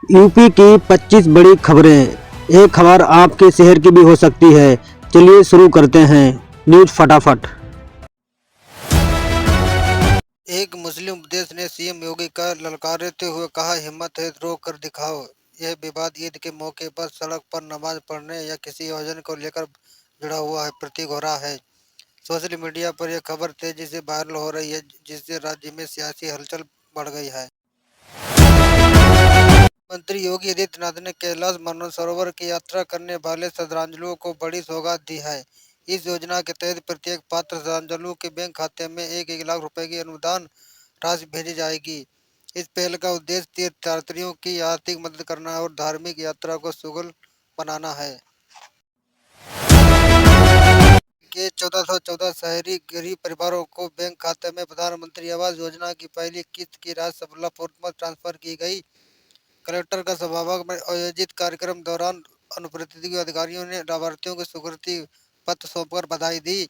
UP की 25 बड़ी खबरें। एक खबर आपके शहर की भी हो सकती है। चलिए शुरू करते हैं न्यूज फटाफट। एक मुस्लिम उपदेश ने सीएम योगी का ललकारते हुए कहा, हिम्मत है रोक कर दिखाओ। यह विवाद ईद के मौके पर सड़क पर नमाज पढ़ने या किसी आयोजन को लेकर जुड़ा हुआ है, प्रतीक हो रहा है। सोशल मीडिया पर यह खबर तेजी से वायरल हो रही है, जिससे राज्य में सियासी हलचल बढ़ गई है। मंत्री योगी आदित्यनाथ ने कैलाश मानसरोवर की यात्रा करने वाले श्रद्धालुओं को बड़ी सौगात दी है। इस योजना के तहत प्रत्येक पात्र श्रद्धालु के बैंक खाते में 1-1 लाख रुपए की अनुदान राशि भेजी जाएगी। इस पहल का उद्देश्य तीर्थयात्रियों की आर्थिक मदद करना और धार्मिक यात्रा को सुगम बनाना है। के 1414 शहरी गरीब परिवारों को बैंक खाते में प्रधानमंत्री आवास योजना की पहली किस्त की राशि सफलतापूर्वक ट्रांसफर की गई। कलेक्टर का सभागार में आयोजित कार्यक्रम दौरान अनुप्रस्थित अधिकारियों ने लाभार्थियों को स्वीकृति पत्र सौंपकर बधाई दी।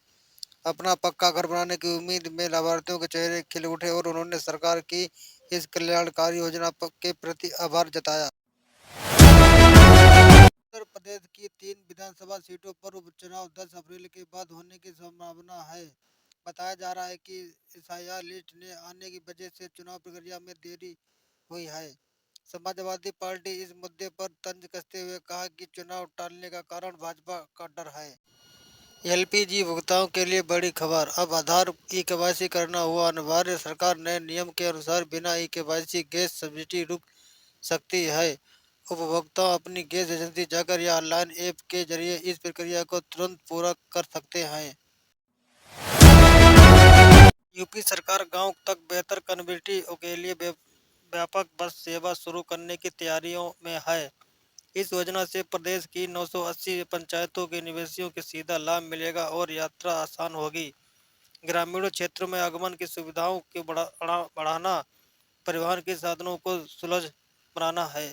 अपना पक्का घर बनाने की उम्मीद में लाभार्थियों के चेहरे खिल उठे और उन्होंने सरकार की इस कल्याणकारी योजना के प्रति आभार जताया। उत्तर प्रदेश की 3 विधानसभा सीटों पर उपचुनाव 10 अप्रैल के बाद होने की संभावना है। बताया जा रहा है कि एसआईआर लिस्ट ने आने की वजह से चुनाव प्रक्रिया में देरी हुई है। समाजवादी पार्टी इस मुद्दे पर तंज कसते हुए कहा कि चुनाव टालने का कारण भाजपा का डर है। एलपीजी भुगतान के लिए बड़ी खबर, अब आधार ई केवाईसी करना हुआ अनिवार्य। सरकार नए नियम के अनुसार बिना ई केवाईसी गैस सब्सिडी रुक सकती है। उपभोक्ता अपनी गैस एजेंसी जाकर या ऑनलाइन ऐप के जरिए इस प्रक्रिया को तुरंत पूरा कर सकते हैं। यूपी सरकार गांव तक बेहतर कनेक्टिविटी के लिए व्यापक बस सेवा शुरू करने की तैयारियों में है। इस योजना से प्रदेश की 980 पंचायतों के निवासियों को सीधा लाभ मिलेगा और यात्रा आसान होगी। ग्रामीण क्षेत्रों में आगमन की सुविधाओं को बढ़ाना, परिवहन के साधनों को सुलभ बनाना है।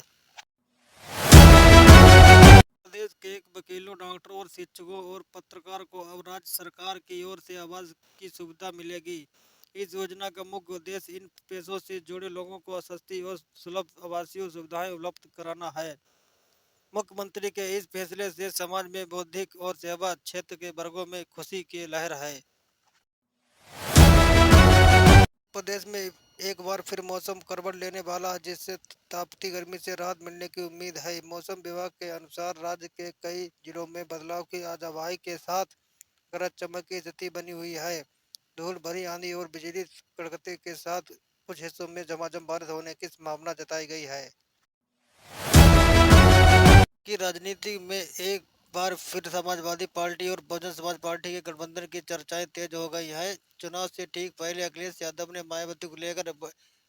प्रदेश के वकीलों, डॉक्टरों और शिक्षकों और पत्रकार को अब राज्य सरकार की ओर से आवास की सुविधा मिलेगी। इस योजना का मुख्य उद्देश्य इन पेशों से जुड़े लोगों को सस्ती और सुलभ आवासीय सुविधाएं उपलब्ध कराना है। मुख्यमंत्री के इस फैसले से समाज में बौद्धिक और सेवा क्षेत्र के वर्गों में खुशी की लहर है। प्रदेश में एक बार फिर मौसम करवट लेने वाला है, जिससे तापती गर्मी से राहत मिलने की उम्मीद है। मौसम विभाग के अनुसार राज्य के कई जिलों में बदलाव की आज हवाई के साथ गरज चमक की स्थिति बनी हुई है। धूल भरी आंधी और बिजली कड़कते के साथ कुछ हिस्सों में झमाझम बारिश होने की संभावना जताई गई है। की राजनीति में एक बार फिर समाजवादी पार्टी और बहुजन समाज पार्टी के गठबंधन की चर्चाएं तेज हो गई हैं। चुनाव से ठीक पहले अखिलेश यादव ने मायावती को लेकर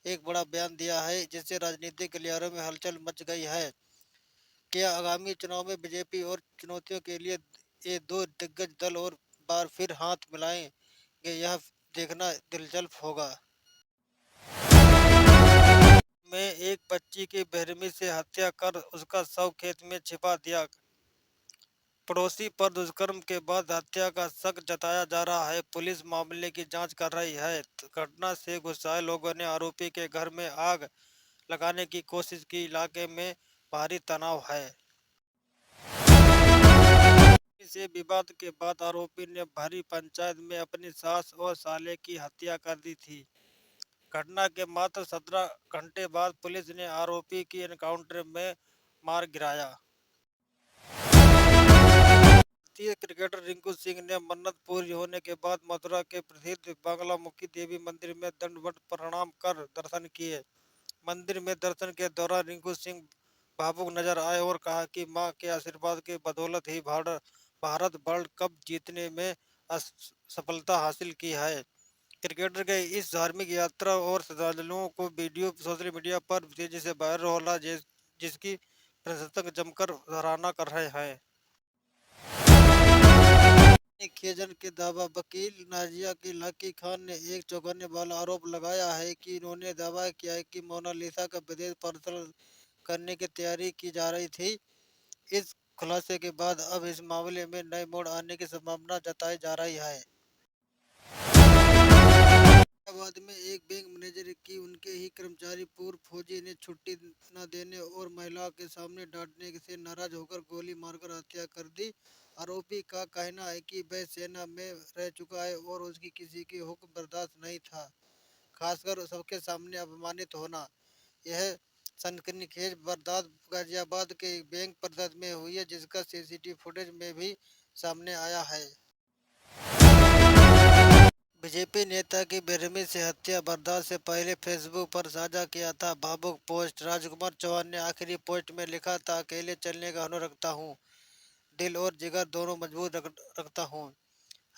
एक बड़ा बयान दिया है, जिससे राजनीतिक गलियारों में हलचल मच गई है। क्या आगामी चुनाव में बीजेपी और चुनौतियों के लिए ये दो दिग्गज दल और बार फिर हाथ मिलाएंगे, यह देखना दिलचस्प होगा। में एक बच्ची की बेरहमी से हत्या कर उसका शव खेत में छिपा दिया। पड़ोसी पर दुष्कर्म के बाद हत्या का शक जताया जा रहा है। पुलिस मामले की जांच कर रही है। घटना से गुस्साए लोगों ने आरोपी के घर में आग लगाने की कोशिश की। इलाके में भारी तनाव है। इस विवाद के बाद आरोपी ने भरी पंचायत में अपनी सास और साले की हत्या कर दी थी। घटना के मात्र 17 घंटे बाद पुलिस ने आरोपी की एनकाउंटर में मार गिराया। भारतीय क्रिकेटर रिंकू सिंह ने मन्नत पूरी होने के बाद मथुरा के प्रसिद्ध बांग्लामुखी देवी मंदिर में दंडवत प्रणाम कर दर्शन किए। मंदिर में दर्शन के दौरान रिंकू सिंह भावुक नजर आए और कहा कि मां के आशीर्वाद के बदौलत ही भारत वर्ल्ड कप जीतने में सफलता हासिल की है। क्रिकेटर के इस धार्मिक यात्रा और श्रद्धालुओं को वीडियो सोशल मीडिया पर तेजी से वायरल हो रहा है, जिसकी प्रशंसक जमकर सराहना कर रहे हैं। खेजन के दावा, वकील नाजिया की लाकी खान ने एक चौंकाने वाला आरोप लगाया है कि उन्होंने दावा किया है कि मोनालिसा का विदेश पार्सल करने की तैयारी की जा रही थी। इस खुलासे के बाद अब इस मामले में नए मोड़ आने की संभावना जताई जा रही है। हैदराबाद में एक बैंक मैनेजर की उनके ही कर्मचारी पूर्व फौजी ने छुट्टी न देने और महिला के सामने डांटने से नाराज होकर गोली मारकर हत्या कर दी। आरोपी का कहना है कि वह सेना में रह चुका है और उसकी किसी की हुक्म बर्दाश्त नहीं था, खासकर सबके सामने अपमानित होना। यह सनसनीखेज वारदात गाजियाबाद के एक बैंक परिसर में हुई है, जिसका सीसीटीवी फुटेज में भी सामने आया है। बीजेपी नेता की बेरहमी से हत्या वारदात से पहले फेसबुक पर साझा किया था भावुक पोस्ट। राजकुमार चौहान ने आखिरी पोस्ट में लिखा था, अकेले चलने का हुनर रखता हूँ, दिल और जिगर दोनों मजबूत रखता हूँ।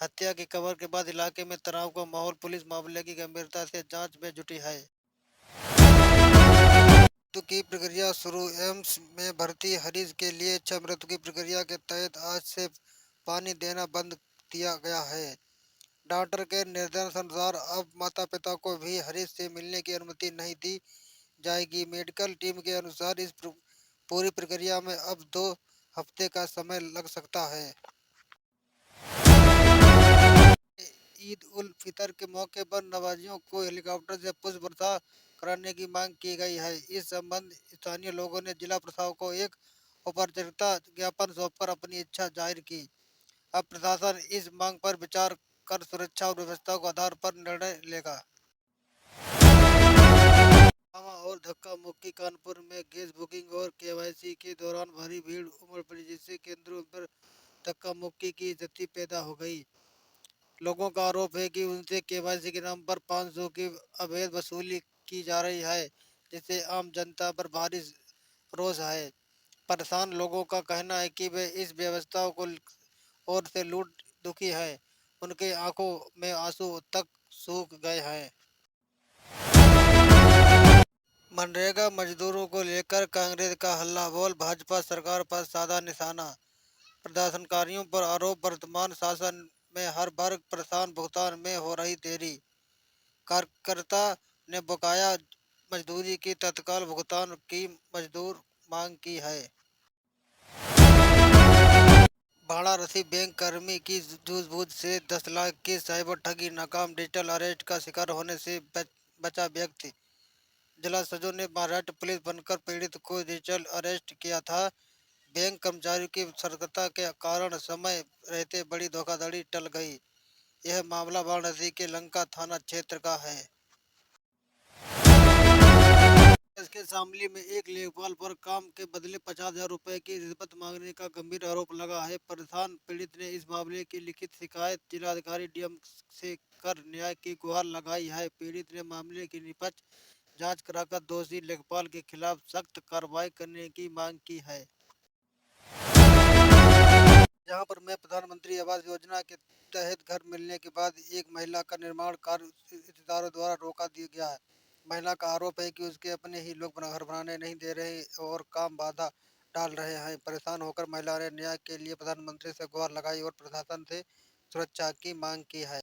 हत्या की खबर के बाद इलाके में तनाव का माहौल। पुलिस मामले की गंभीरता से जांच में जुटी है। मृत्यु की प्रक्रिया शुरू। एम्स में भर्ती हरीश के लिए मृत्यु की प्रक्रिया के तहत आज से पानी देना बंद किया गया है। डॉक्टर के निर्देशानुसार अब माता पिता को भी हरीश से मिलने की अनुमति नहीं दी जाएगी। मेडिकल टीम के अनुसार इस पूरी प्रक्रिया में अब 2 हफ्ते का समय लग सकता है। ईद उल फितर के मौके पर नवाजियों को हेलीकॉप्टर से पुष्प वर्षा कराने की मांग की गई है। इस संबंध स्थानीय लोगों ने जिला प्रशासन को एक औपचारिकता ज्ञापन सौंपकर अपनी इच्छा जाहिर की। अब प्रशासन इस मांग पर विचार कर सुरक्षा और व्यवस्था के आधार पर निर्णय लेगा। और धक्का मुक्की। कानपुर में गैस बुकिंग और केवाईसी के दौरान भारी भीड़ उमड़ पड़ी, जिससे केंद्रों पर धक्का मुक्की की स्थिति पैदा हो गई। लोगों का आरोप है कि उनसे केवाईसी के नाम पर 500 की अवैध वसूली की जा रही है, जिससे आम जनता पर भारी रोष है। परेशान लोगों का कहना है कि वे इस व्यवस्था को ओर से लूट दुखी है। उनके आंखों में आंसू तक सूख गए हैं। मनरेगा मजदूरों को लेकर कांग्रेस का हल्ला बोल। भाजपा सरकार पर साधा निशाना। प्रदर्शनकारियों पर आरोप, वर्तमान शासन में हर वर्ग परेशान, भुगतान में हो रही देरी। कार्यकर्ता ने बकाया मजदूरी की तत्काल भुगतान की मजदूर मांग की है। वाराणसी बैंक कर्मी की सूझबूझ से 10 लाख की साइबर ठगी नाकाम। डिजिटल अरेस्ट का शिकार होने से बचा व्यक्ति। जिला सचिव ने महाराष्ट्र पुलिस बनकर पीड़ित को डिजिटल अरेस्ट किया था। बैंक कर्मचारियों की सतर्कता के कारण समय रहते बड़ी धोखाधड़ी टल गई। यह मामला वाराणसी के लंका थाना क्षेत्र का है। इसके शामली में एक लेखपाल पर काम के बदले 50,000 रुपए की रिश्वत मांगने का गंभीर आरोप लगा है। परेशान पीड़ित ने इस मामले की लिखित शिकायत जिलाधिकारी डीएम से कर न्याय की गुहार लगाई है। पीड़ित ने मामले की निष्पक्ष जांच कराकर दोषी लेखपाल के खिलाफ सख्त कार्रवाई करने की मांग की है। जहां पर मैं प्रधानमंत्री आवास योजना के तहत घर मिलने के बाद एक महिला का निर्माण कार्य रिश्तेदारों द्वारा रोका दिया गया है। महिला का आरोप है कि उसके अपने ही लोग घर बनाने नहीं दे रहे और काम बाधा डाल रहे हैं। परेशान होकर महिला ने न्याय के लिए प्रधानमंत्री से गुहार लगाई और प्रशासन से सुरक्षा की मांग की है।